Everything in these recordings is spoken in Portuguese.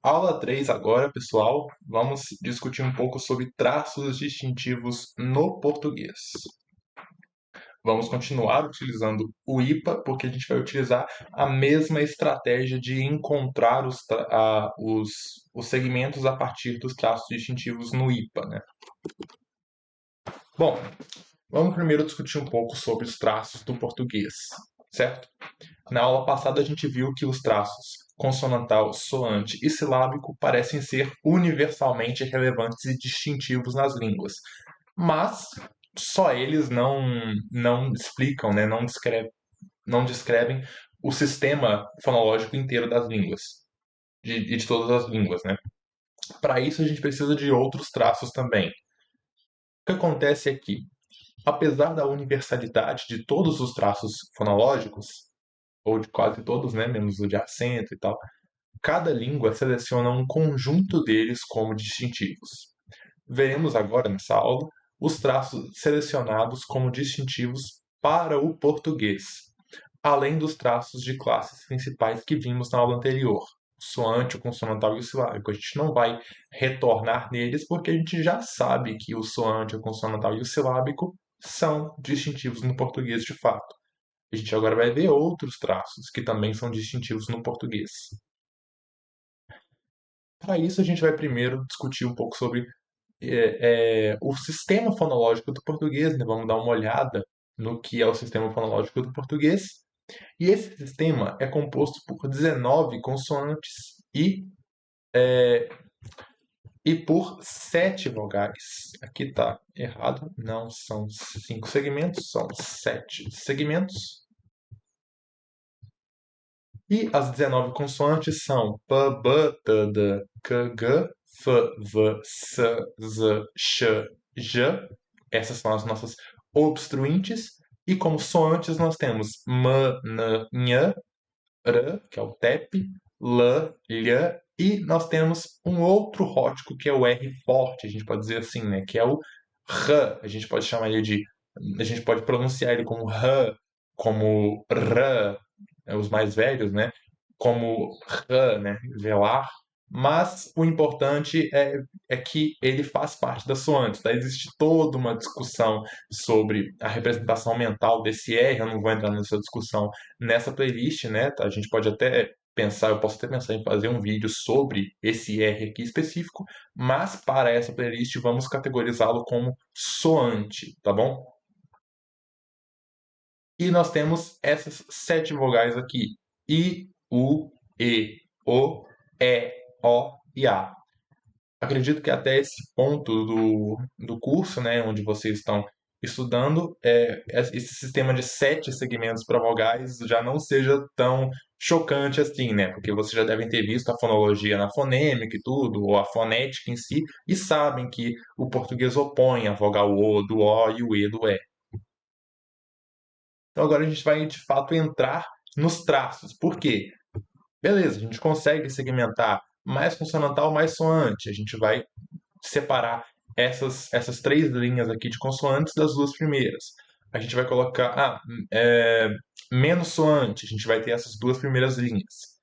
Aula 3 agora, pessoal. Vamos discutir um pouco sobre traços distintivos no português. Vamos continuar utilizando o IPA, porque a gente vai utilizar a mesma estratégia de encontrar os segmentos a partir dos traços distintivos no IPA, né? Bom, vamos primeiro discutir um pouco sobre os traços do português, certo? Na aula passada a gente viu que os traços consonantal, soante e silábico parecem ser universalmente relevantes e distintivos nas línguas, mas só eles não explicam, né, não descrevem o sistema fonológico inteiro das línguas, de todas as línguas, né? Para isso a gente precisa de outros traços também. O que acontece é que, apesar da universalidade de todos os traços fonológicos, ou de quase todos, né, menos o de acento e tal, cada língua seleciona um conjunto deles como distintivos. Veremos agora nessa aula os traços selecionados como distintivos para o português, além dos traços de classes principais que vimos na aula anterior, o soante, o consonantal e o silábico. A gente não vai retornar neles porque a gente já sabe que o soante, o consonantal e o silábico são distintivos no português de fato. A gente agora vai ver outros traços que também são distintivos no português. Para isso, a gente vai primeiro discutir um pouco sobre o sistema fonológico do português, né? Vamos dar uma olhada no que é o sistema fonológico do português. E esse sistema é composto por 19 consoantes e por 7 vogais. Aqui está errado, não são 5 segmentos, são 7 segmentos. E as 19 consoantes são p, b, t, d, k, g, f, v, s, z, sh, j. Essas são as nossas obstruintes. E como soantes nós temos m, n, nha, r, que é o TEP, l, lh, e nós temos um outro rótico que é o R forte, a gente pode dizer assim, né? Que é o r. A gente pode chamar ele de. A gente pode pronunciar ele como r, como r, os mais velhos, né? Como r, né? Velar. Mas o importante é que ele faz parte das soantes. Tá? Existe toda uma discussão sobre a representação mental desse R. Eu não vou entrar nessa discussão nessa playlist, né? A gente pode até pensar, eu posso até pensar em fazer um vídeo sobre esse R aqui específico, mas para essa playlist vamos categorizá-lo como soante, tá bom? E nós temos essas 7 vogais aqui: I, U, E, O, E, O e A. Acredito que até esse ponto do curso, né, onde vocês estão estudando, esse sistema de 7 segmentos para vogais já não seja tão chocante assim, né? Porque vocês já devem ter visto a fonologia na fonêmica e tudo, ou a fonética em si, e sabem que o português opõe a vogal O do O e o E do E. Então agora a gente vai de fato entrar nos traços. Por quê? Beleza, a gente consegue segmentar mais consonantal, mais soante. A gente vai separar essas 3 linhas aqui de consoantes das 2 primeiras. A gente vai colocar menos soante, a gente vai ter essas 2 primeiras linhas.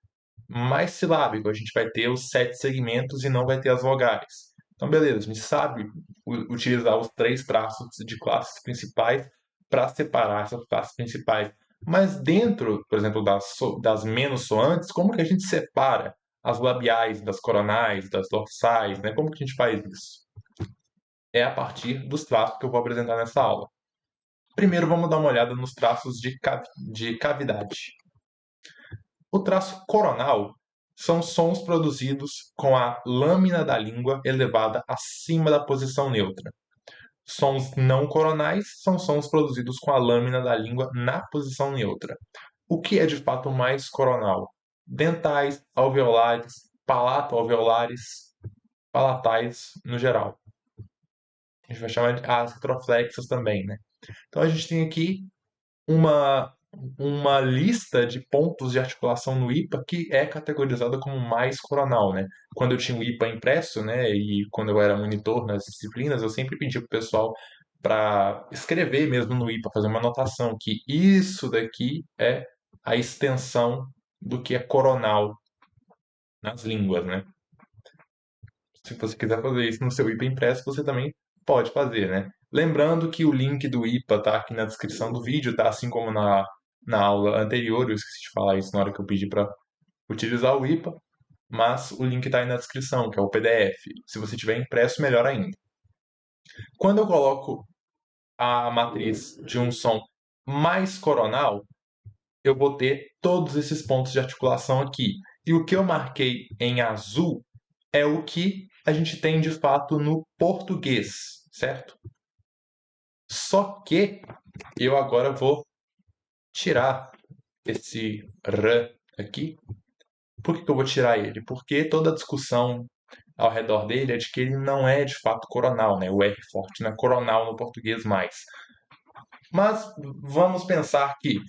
Mais silábico, a gente vai ter os 7 segmentos e não vai ter as vogais. Então, beleza, a gente sabe utilizar os 3 traços de classes principais para separar essas classes principais. Mas dentro, por exemplo, das menos soantes, como que a gente separa as labiais das coronais, das dorsais, né? Como que a gente faz isso? É a partir dos traços que eu vou apresentar nessa aula. Primeiro, vamos dar uma olhada nos traços de cavidade. O traço coronal são sons produzidos com a lâmina da língua elevada acima da posição neutra. Sons não coronais são sons produzidos com a lâmina da língua na posição neutra. O que é de fato mais coronal? Dentais, alveolares, palato-alveolares, palatais no geral. A gente vai chamar de as retroflexas também, né? Então a gente tem aqui uma, uma lista de pontos de articulação no IPA que é categorizada como mais coronal, né? Quando eu tinha o IPA impresso, né, e quando eu era monitor nas disciplinas, eu sempre pedi para o pessoal para escrever mesmo no IPA, fazer uma anotação que isso daqui é a extensão do que é coronal nas línguas, né? Se você quiser fazer isso no seu IPA impresso, você também pode fazer, né? Lembrando que o link do IPA tá aqui na descrição do vídeo, tá? Assim como na aula anterior, eu esqueci de falar isso na hora que eu pedi para utilizar o IPA, mas o link está aí na descrição, que é o PDF. Se você tiver impresso, melhor ainda. Quando eu coloco a matriz de um som mais coronal, eu vou ter todos esses pontos de articulação aqui. E o que eu marquei em azul é o que a gente tem de fato no português, certo? Só que eu agora vou tirar esse R aqui. Por que eu vou tirar ele? Porque toda a discussão ao redor dele é de que ele não é de fato coronal, né? O R forte não é coronal no português mais. Mas vamos pensar que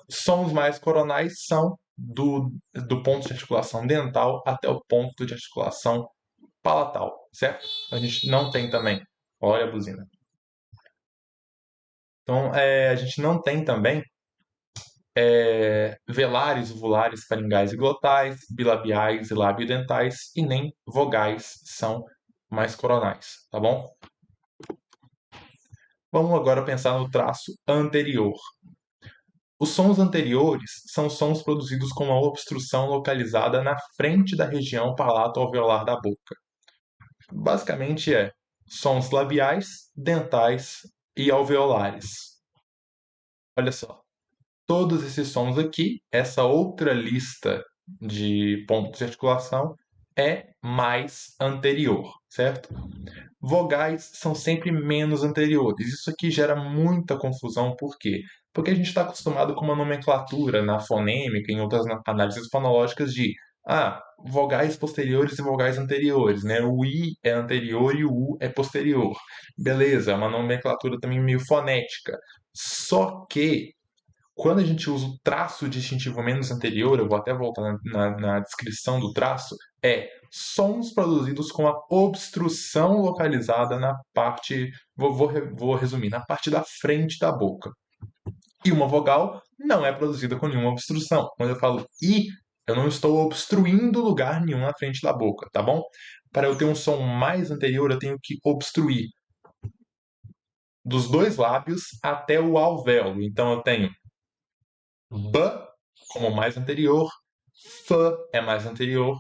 sons mais coronais são do ponto de articulação dental até o ponto de articulação palatal, certo? A gente não tem também. Olha a buzina. Então, a gente não tem também velares, uvulares, faringais e glotais, bilabiais e labiodentais, e nem vogais são mais coronais, tá bom? Vamos agora pensar no traço anterior. Os sons anteriores são sons produzidos com uma obstrução localizada na frente da região palato-alveolar da boca. Basicamente sons labiais, dentais e alveolares. Olha só, todos esses sons aqui, essa outra lista de pontos de articulação é mais anterior, certo? Vogais são sempre menos anteriores. Isso aqui gera muita confusão, por quê? Porque a gente está acostumado com uma nomenclatura na fonêmica, em outras análises fonológicas de vogais posteriores e vogais anteriores, né? O I é anterior e o U é posterior. Beleza, é uma nomenclatura também meio fonética. Só que quando a gente usa o traço distintivo menos anterior, eu vou até voltar na descrição do traço, sons produzidos com a obstrução localizada na parte, vou resumir, na parte da frente da boca. E uma vogal não é produzida com nenhuma obstrução. Quando eu falo I, eu não estou obstruindo lugar nenhum na frente da boca, tá bom? Para eu ter um som mais anterior, eu tenho que obstruir dos dois lábios até o alvéolo. Então eu tenho B como mais anterior, F é mais anterior.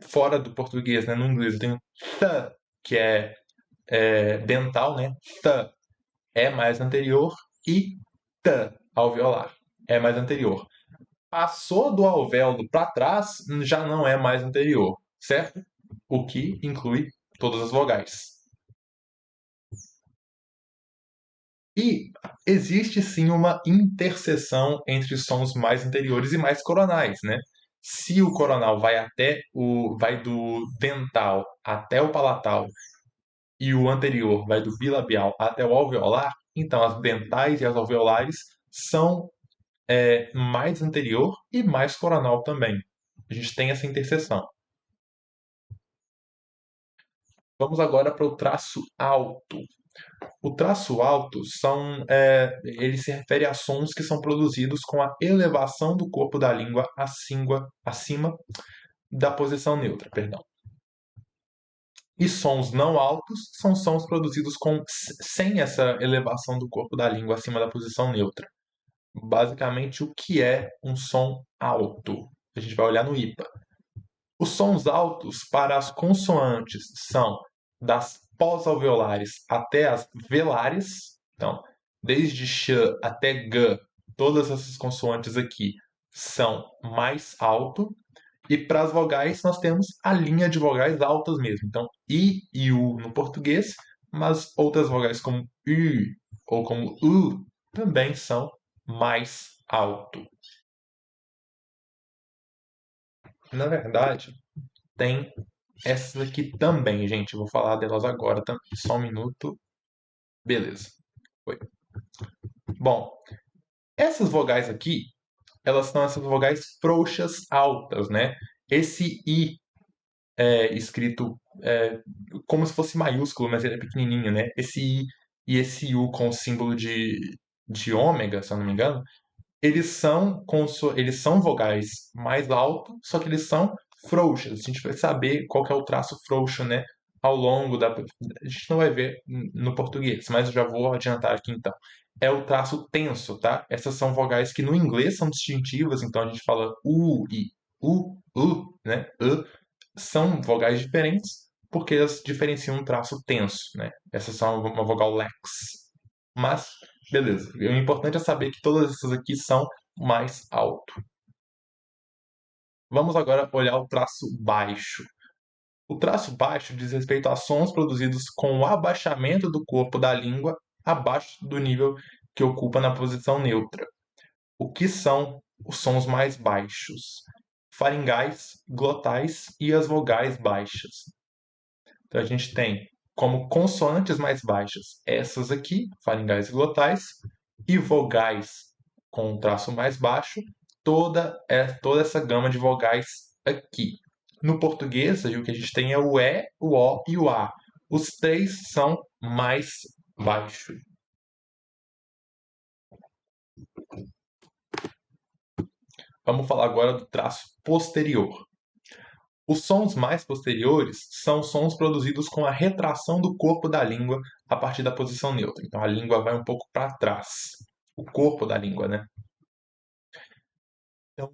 Fora do português, né, no inglês, eu tenho Th, que é dental, né? Th é mais anterior e T, alveolar, é mais anterior. Passou do alvéolo para trás, já não é mais anterior, certo? O que inclui todas as vogais. E existe sim uma interseção entre sons mais anteriores e mais coronais, né? Se o coronal vai do dental até o palatal e o anterior vai do bilabial até o alveolar, então as dentais e as alveolares são mais anterior e mais coronal também. A gente tem essa interseção. Vamos agora para o traço alto. O traço alto ele se refere a sons que são produzidos com a elevação do corpo da língua acima da posição neutra, perdão. E sons não altos são sons produzidos sem essa elevação do corpo da língua acima da posição neutra. Basicamente, o que é um som alto? A gente vai olhar no IPA. Os sons altos para as consoantes são das pós-alveolares até as velares. Então, desde sh até g, todas essas consoantes aqui são mais alto. E para as vogais, nós temos a linha de vogais altas mesmo. Então, I e U no português, mas outras vogais como U ou como U também são mais alto. Na verdade, tem essas aqui também, gente. Eu vou falar delas agora. Só um minuto. Beleza. Foi. Bom, essas vogais aqui, elas são essas vogais frouxas altas, né? Esse I escrito como se fosse maiúsculo, mas ele é pequenininho, né? Esse I e esse U com o símbolo de ômega, se eu não me engano, eles são vogais mais altos, só que eles são frouxas. A gente vai saber qual que é o traço frouxo, né? Ao longo da. A gente não vai ver no português, mas eu já vou adiantar aqui então. É o traço tenso, tá? Essas são vogais que no inglês são distintivas, então a gente fala U e né? São vogais diferentes porque elas diferenciam um traço tenso, né? Essas são uma vogal lex. Mas, beleza. O importante é saber que todas essas aqui são mais alto. Vamos agora olhar o traço baixo. O traço baixo diz respeito a sons produzidos com o abaixamento do corpo da língua abaixo do nível que ocupa na posição neutra. O que são os sons mais baixos? Faringais, glotais e as vogais baixas. Então a gente tem como consoantes mais baixas essas aqui, faringais e glotais, e vogais com um traço mais baixo, toda essa gama de vogais aqui. No português, o que a gente tem é o E, o O e o A. Os três são mais baixos. Vamos falar agora do traço posterior. Os sons mais posteriores são sons produzidos com a retração do corpo da língua a partir da posição neutra. Então a língua vai um pouco para trás. O corpo da língua, né? Então,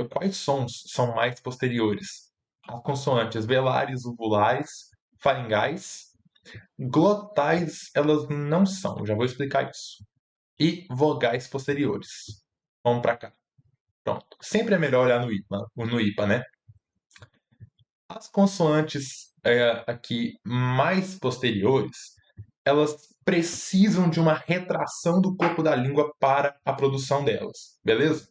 quais sons são mais posteriores? As consoantes velares, uvulares, faringais. Glotais, elas não são, já vou explicar isso. E vogais posteriores. Vamos para cá. Pronto. Sempre é melhor olhar no IPA, né? As consoantes aqui mais posteriores, elas precisam de uma retração do corpo da língua para a produção delas, beleza?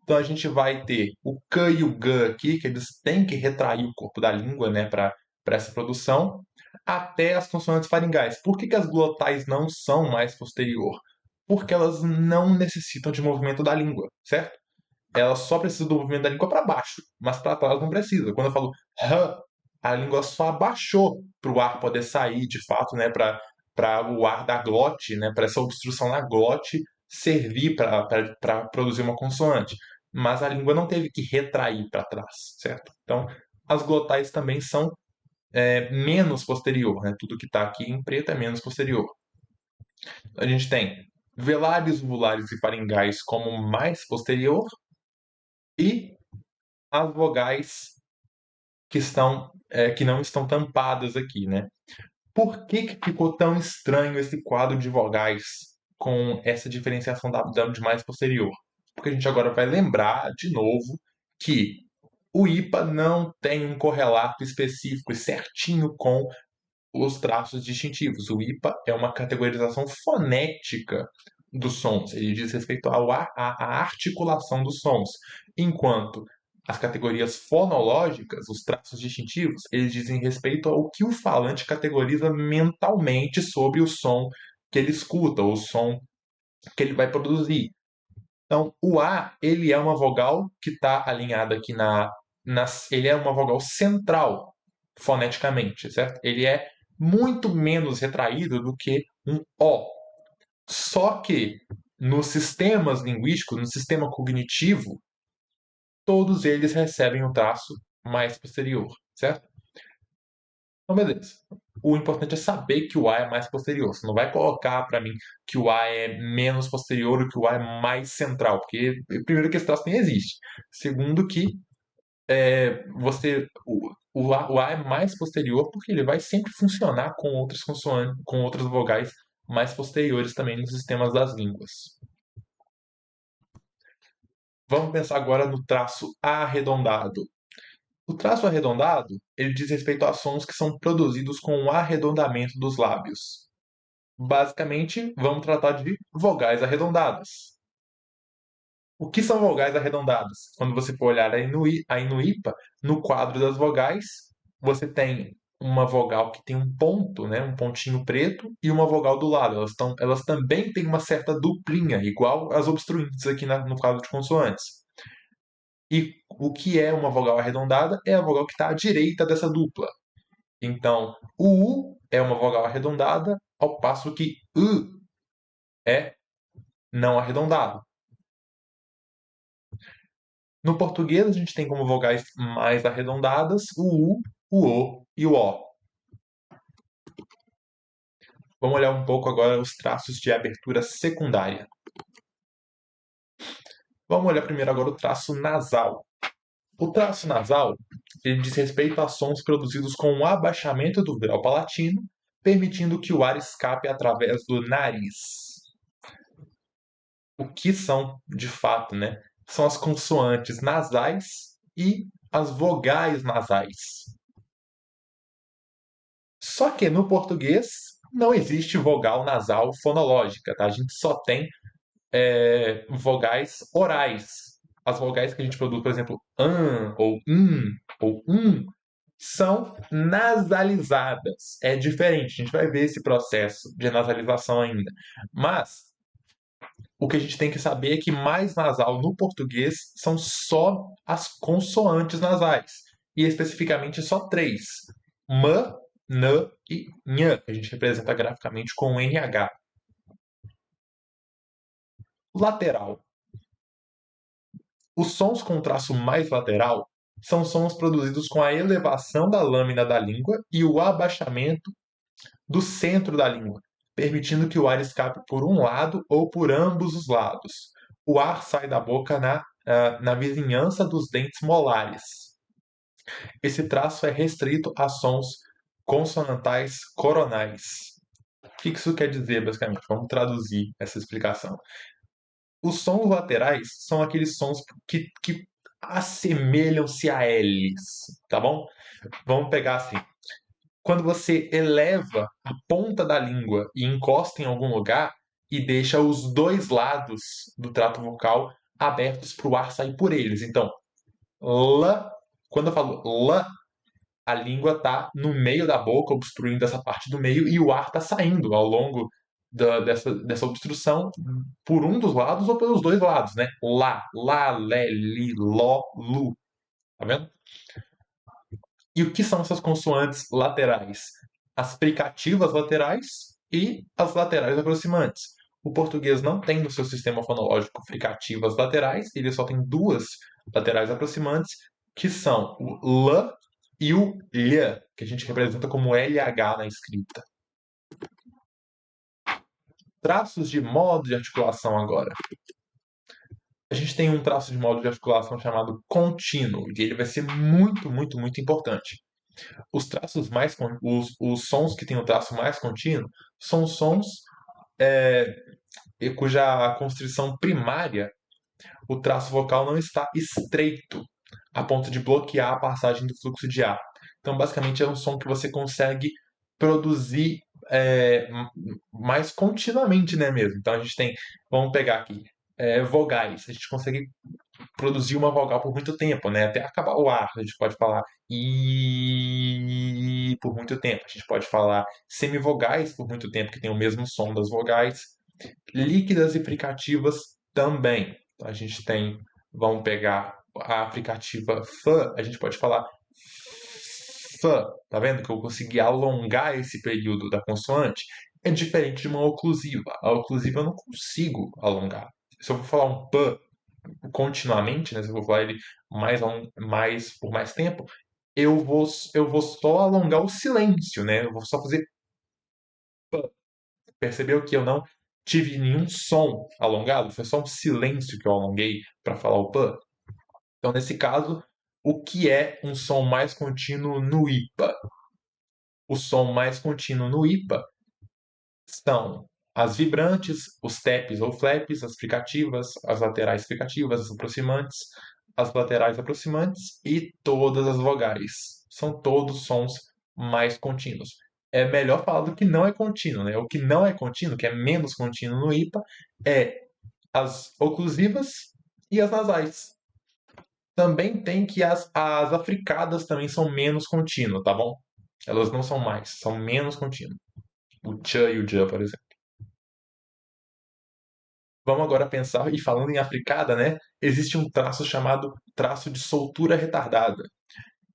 Então a gente vai ter o K e o G aqui, que eles têm que retrair o corpo da língua, né, para essa produção, até as consoantes faringais. Por que as glotais não são mais posterior? Porque elas não necessitam de movimento da língua, certo? Ela só precisa do movimento da língua para baixo, mas para trás não precisa. Quando eu falo "h", a língua só abaixou para o ar poder sair de fato, né, para o ar da glote, né, para essa obstrução na glote servir para produzir uma consoante. Mas a língua não teve que retrair para trás, certo? Então, as glotais também são menos posterior, né? Tudo que está aqui em preto é menos posterior. A gente tem velares, uvulares e faringais como mais posterior, e as vogais que não estão tampadas aqui, né? Por que ficou tão estranho esse quadro de vogais com essa diferenciação da de mais posterior? Porque a gente agora vai lembrar de novo que o IPA não tem um correlato específico e certinho com os traços distintivos. O IPA é uma categorização fonética dos sons, ele diz respeito à articulação dos sons, enquanto as categorias fonológicas, os traços distintivos, eles dizem respeito ao que o falante categoriza mentalmente sobre o som que ele escuta, o som que ele vai produzir. Então, o A, ele é uma vogal que está alinhada aqui ele é uma vogal central foneticamente, certo? Ele é muito menos retraído do que um O. Só que nos sistemas linguísticos, no sistema cognitivo, todos eles recebem o traço mais posterior, certo? Então, beleza. O importante é saber que o A é mais posterior. Você não vai colocar para mim que o A é menos posterior ou que o A é mais central, porque, primeiro, que esse traço nem existe. Segundo, que o A é mais posterior porque ele vai sempre funcionar com outras consoantes, com outras vogais mais posteriores também nos sistemas das línguas. Vamos pensar agora no traço arredondado. O traço arredondado, ele diz respeito a sons que são produzidos com o arredondamento dos lábios. Basicamente, vamos tratar de vogais arredondadas. O que são vogais arredondadas? Quando você for olhar aí no IPA, no quadro das vogais, você tem uma vogal que tem um ponto, né, um pontinho preto, e uma vogal do lado. Elas também têm uma certa duplinha, igual as obstruintes aqui no quadro de consoantes. E o que é uma vogal arredondada? É a vogal que está à direita dessa dupla. Então, o U é uma vogal arredondada, ao passo que U é não arredondado. No português, a gente tem como vogais mais arredondadas o U, o O e o O. Vamos olhar um pouco agora os traços de abertura secundária. Vamos olhar primeiro agora o traço nasal. O traço nasal ele diz respeito a sons produzidos com um abaixamento do grau palatino, permitindo que o ar escape através do nariz. O que são, de fato, né? São as consoantes nasais e as vogais nasais. Só que no português não existe vogal nasal fonológica, tá? A gente só tem vogais orais. As vogais que a gente produz, por exemplo, ou são nasalizadas. É diferente, a gente vai ver esse processo de nasalização ainda. Mas o que a gente tem que saber é que mais nasal no português são só as consoantes nasais. E especificamente só três: M, N e Nh, que a gente representa graficamente com o NH. Lateral. Os sons com traço mais lateral são sons produzidos com a elevação da lâmina da língua e o abaixamento do centro da língua, permitindo que o ar escape por um lado ou por ambos os lados. O ar sai da boca na vizinhança dos dentes molares. Esse traço é restrito a sons consonantais coronais. O que isso quer dizer, basicamente? Vamos traduzir essa explicação. Os sons laterais são aqueles sons que assemelham-se a L's, tá bom? Vamos pegar assim. Quando você eleva a ponta da língua e encosta em algum lugar e deixa os dois lados do trato vocal abertos para o ar sair por eles. Então, L, quando eu falo L, a língua está no meio da boca, obstruindo essa parte do meio, e o ar está saindo ao longo dessa obstrução por um dos lados ou pelos dois lados, né? Lá, lé, li, ló, lu. Tá vendo? E o que são essas consoantes laterais? As fricativas laterais e as laterais aproximantes. O português não tem no seu sistema fonológico fricativas laterais, ele só tem duas laterais aproximantes, que são o L e o LH, que a gente representa como LH na escrita. Traços de modo de articulação agora. A gente tem um traço de modo de articulação chamado contínuo, e ele vai ser muito, muito, muito importante. Os traços os sons que têm o traço mais contínuo são sons cuja constrição primária, o traço vocal não está estreito a ponto de bloquear a passagem do fluxo de ar. Então, basicamente, é um som que você consegue produzir mais continuamente, né, mesmo. Então, a gente tem, vamos pegar aqui, vogais. A gente consegue produzir uma vogal por muito tempo, né? Até acabar o ar, a gente pode falar e por muito tempo. A gente pode falar semivogais por muito tempo, que tem o mesmo som das vogais. Líquidas e fricativas também. Então, a gente tem, vamos pegar a fricativa fã, a gente pode falar fã. Tá vendo que eu consegui alongar esse período da consoante? É diferente de uma oclusiva. A oclusiva eu não consigo alongar. Se eu for falar um p continuamente, né, se eu vou falar ele por mais tempo, eu vou só alongar o silêncio, né? Eu vou só fazer. Percebeu que eu não tive nenhum som alongado? Foi só um silêncio que eu alonguei para falar o p. Então, nesse caso, o que é um som mais contínuo no IPA? O som mais contínuo no IPA são as vibrantes, os taps ou flaps, as fricativas, as laterais fricativas, as laterais aproximantes e todas as vogais. São todos sons mais contínuos. É melhor falar do que não é contínuo, né? O que não é contínuo, que é menos contínuo no IPA, é as oclusivas e as nasais. Também tem que as africadas também são menos contínuas, tá bom? Elas não são mais, são menos contínuas. O tchan e o dja, por exemplo. Vamos agora pensar, e falando em africada, né? Existe um traço chamado traço de soltura retardada.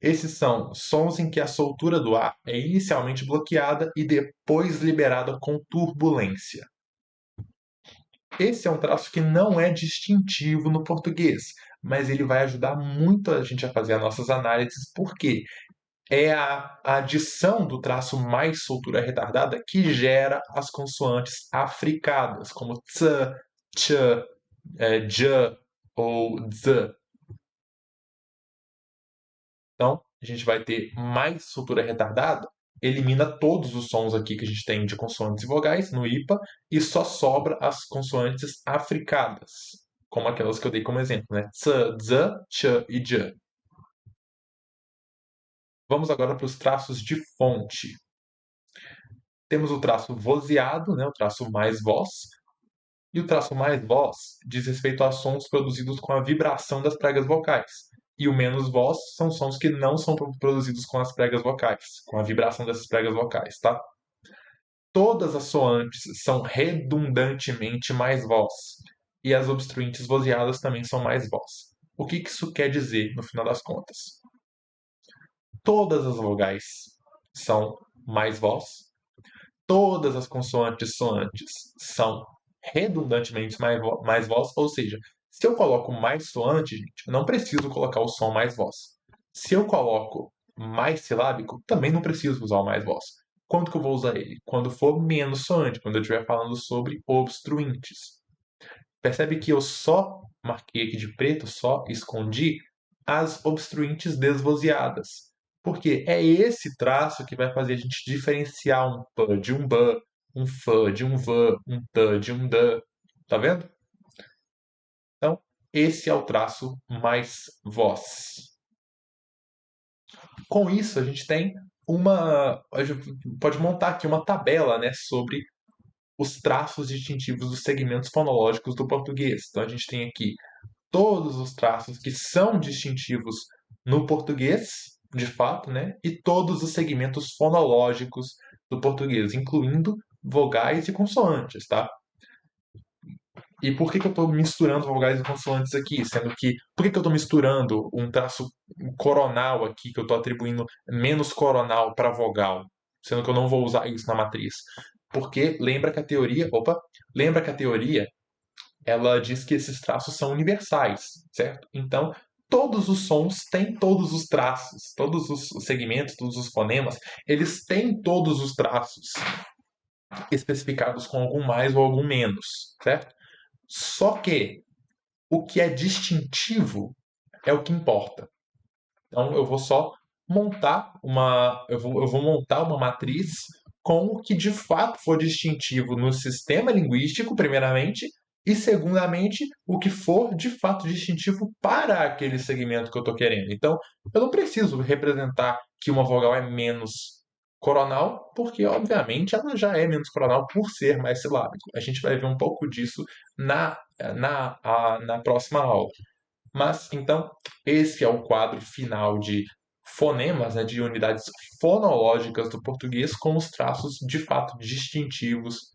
Esses são sons em que a soltura do ar é inicialmente bloqueada e depois liberada com turbulência. Esse é um traço que não é distintivo no português, mas ele vai ajudar muito a gente a fazer as nossas análises, porque é a adição do traço mais soltura retardada que gera as consoantes africadas, como ts, ch, j ou z. Então, a gente vai ter mais soltura retardada, elimina todos os sons aqui que a gente tem de consoantes e vogais no IPA e só sobra as consoantes africadas, como aquelas que eu dei como exemplo, né? Ts, z, ch e j. Vamos agora para os traços de fonte. Temos o traço vozeado, né, o traço mais voz, e o traço mais voz diz respeito a sons produzidos com a vibração das pregas vocais. E o menos voz são sons que não são produzidos com as pregas vocais, com a vibração dessas pregas vocais, tá? Todas as soantes são redundantemente mais voz, e as obstruintes vozeadas também são mais voz. O que isso quer dizer no final das contas? Todas as vogais são mais voz, todas as consoantes soantes são redundantemente mais voz, ou seja, se eu coloco mais soante, gente, eu não preciso colocar o som mais voz. Se eu coloco mais silábico, também não preciso usar o mais voz. Quando que eu vou usar ele? Quando for menos soante, quando eu estiver falando sobre obstruintes. Percebe que eu só marquei aqui de preto, só escondi as obstruintes desvozeadas. Porque é esse traço que vai fazer a gente diferenciar um p de um b, um f de um v, um t de um d. Tá vendo? Então, esse é o traço mais voz. Com isso, a gente tem a gente pode montar aqui uma tabela, né, sobre os traços distintivos dos segmentos fonológicos do português. Então, a gente tem aqui todos os traços que são distintivos no português, de fato, né? E todos os segmentos fonológicos do português, incluindo vogais e consoantes, tá? E por que eu estou misturando vogais e consoantes aqui? Sendo que, por que eu estou misturando um traço coronal aqui, que eu estou atribuindo menos coronal para vogal? Sendo que eu não vou usar isso na matriz. Porque lembra que a teoria ela diz que esses traços são universais, certo? Então, todos os sons têm todos os traços, todos os segmentos, todos os fonemas, eles têm todos os traços especificados com algum mais ou algum menos, certo? Só que o que é distintivo é o que importa. Então, eu vou só montar eu vou montar uma matriz com o que de fato for distintivo no sistema linguístico, primeiramente, e segundamente, o que for de fato distintivo para aquele segmento que eu estou querendo. Então, eu não preciso representar que uma vogal é menos coronal, porque obviamente ela já é menos coronal por ser mais silábico. A gente vai ver um pouco disso na próxima aula. Mas, então, esse é o quadro final de fonemas, né, de unidades fonológicas do português com os traços de fato distintivos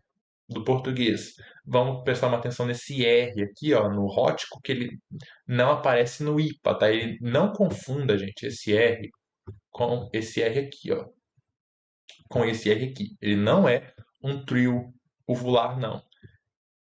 do português. Vamos prestar uma atenção nesse R aqui, ó, no rótico, que ele não aparece no IPA, tá? Ele não confunda, gente, esse R com esse R aqui, ó. Com esse R aqui. Ele não é um trio uvular, não.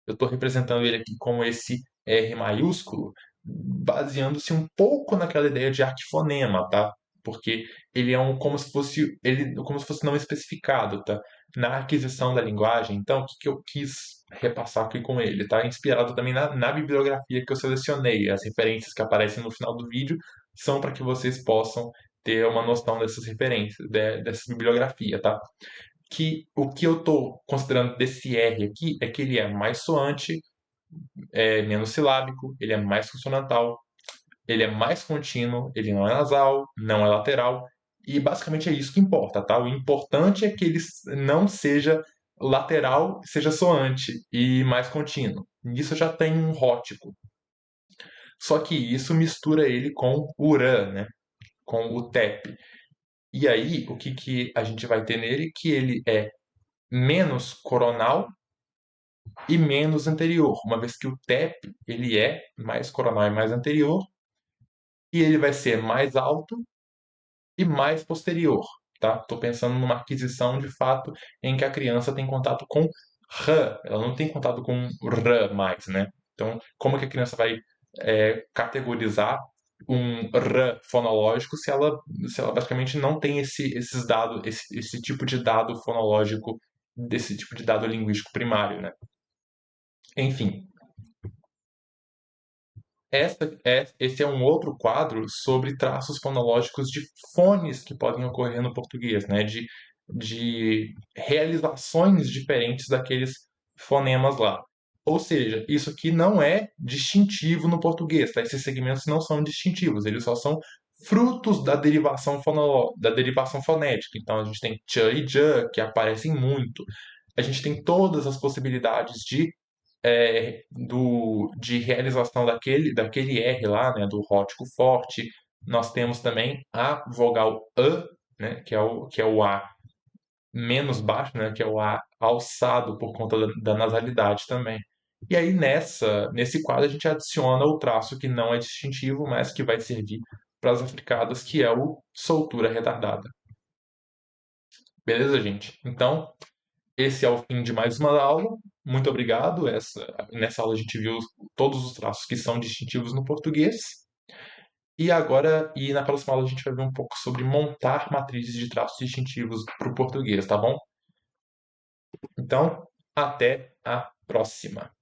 Eu estou representando ele aqui como esse R maiúsculo, baseando-se um pouco naquela ideia de arquifonema, tá? Porque ele é como se fosse não especificado, tá? Na aquisição da linguagem. Então, o que eu quis repassar aqui com ele, tá? Inspirado também na bibliografia que eu selecionei. As referências que aparecem no final do vídeo são para que vocês possam ter uma noção dessas referências, dessa bibliografia, tá? Que o que eu estou considerando desse R aqui é que ele é mais soante, é menos silábico, ele é mais consonantal, ele é mais contínuo, ele não é nasal, não é lateral, e basicamente é isso que importa, tá? O importante é que ele não seja lateral, seja soante e mais contínuo. Isso já tem um rótico. Só que isso mistura ele com o RAN, né? Com o TEP. E aí, o que a gente vai ter nele? Que ele é menos coronal e menos anterior, uma vez que o TEP ele é mais coronal e mais anterior, e ele vai ser mais alto e mais posterior, tá? Estou pensando numa aquisição de fato em que a criança tem contato com R, ela não tem contato com R mais, né? Então, como que a criança vai categorizar um R fonológico se ela basicamente não tem esses dados, esse tipo de dado fonológico, desse tipo de dado linguístico primário, né? Enfim, esse é um outro quadro sobre traços fonológicos de fones que podem ocorrer no português, né? De realizações diferentes daqueles fonemas lá. Ou seja, isso aqui não é distintivo no português, tá? Esses segmentos não são distintivos, eles só são frutos da derivação fonética. Então a gente tem ch e j que aparecem muito. A gente tem todas as possibilidades de realização daquele R lá, né, do rótico forte. Nós temos também a vogal A, né, que é o A menos baixo, né, que é o A alçado por conta da nasalidade também. E aí nesse quadro a gente adiciona o traço que não é distintivo, mas que vai servir para as africadas, que é o soltura retardada. Beleza, gente? Então, esse é o fim de mais uma aula. Muito obrigado. Nessa aula a gente viu todos os traços que são distintivos no português. E na próxima aula a gente vai ver um pouco sobre montar matrizes de traços distintivos para o português, tá bom? Então, até a próxima.